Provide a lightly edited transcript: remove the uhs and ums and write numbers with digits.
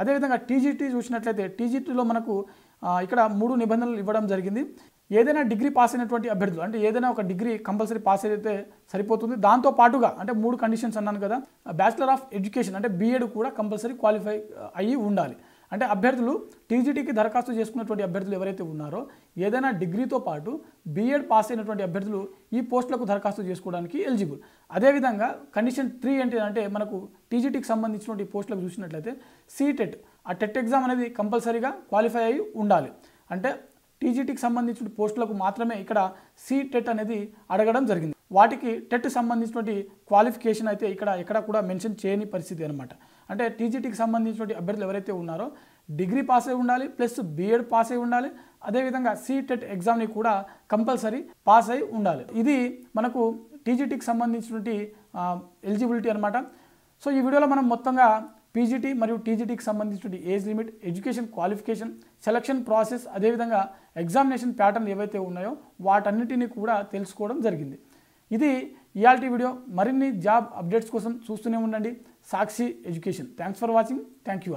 అదేవిధంగా టీజీటీ చూసినట్లయితే టీజీటీలో మనకు ఇక్కడ 3 నిబంధనలు ఇవ్వడం జరిగింది. ఏదైనా డిగ్రీ పాస్ అయినటువంటి అభ్యర్థులు అంటే ఏదైనా ఒక డిగ్రీ కంపల్సరీ పాస్ అయితే సరిపోతుంది. దాంతో పాటుగా అంటే 3 కండిషన్స్ అన్నాను కదా, బ్యాచిలర్ ఆఫ్ ఎడ్యుకేషన్ అంటే బీఎడ్ కూడా కంపల్సరీ క్వాలిఫై అయ్యి ఉండాలి. అంటే అభ్యర్థులు టీజీటీకి దరఖాస్తు చేసుకున్నటువంటి అభ్యర్థులు ఎవరైతే ఉన్నారో ఏదైనా డిగ్రీతో పాటు బీఎడ్ పాస్ అయినటువంటి అభ్యర్థులు ఈ పోస్టులకు దరఖాస్తు చేసుకోవడానికి ఎలిజిబుల్. అదేవిధంగా కండిషన్ 3 ఏంటంటే మనకు టీజీటీకి సంబంధించినటువంటి పోస్టులకు చూసినట్లయితే సీటెట్ ఆ టెట్ ఎగ్జామ్ అనేది కంపల్సరీగా క్వాలిఫై అయ్యి ఉండాలి. అంటే టీజీటీకి సంబంధించిన పోస్టులకు మాత్రమే ఇక్కడ సీటెట్ అనేది అడగడం జరిగింది. వాటికి టెట్ సంబంధించినటువంటి క్వాలిఫికేషన్ అయితే ఎక్కడ కూడా మెన్షన్ చేయని పరిస్థితి అనమాట. అంటే టీజీటీకి సంబంధించినటువంటి అభ్యర్థులు ఎవరైతే ఉన్నారో డిగ్రీ పాస్ అయి ఉండాలి, ప్లస్ బీఎడ్ పాస్ అయి ఉండాలి, అదేవిధంగా సీటెట్ ఎగ్జామ్ని కూడా కంపల్సరీ పాస్ అయి ఉండాలి. ఇది మనకు టీజీటీకి సంబంధించినటువంటి ఎలిజిబిలిటీ అనమాట. సో ఈ వీడియోలో మనం మొత్తంగా పీజీటీ మరియు టీజీటీకి సంబంధించిన age limit, education qualification, selection process, అదేవిధంగా ఎగ్జామినేషన్ ప్యాటర్న్ ఏవైతే ఉన్నాయో వాటన్నిటిని కూడా తెలుసుకోవడం జరిగింది. ఇది ఇయాల్టీ వీడియో. మరిన్ని జాబ్ అప్డేట్స్ కోసం చూస్తూనే ఉండండి Sakshi education. Thanks for watching. Thank you.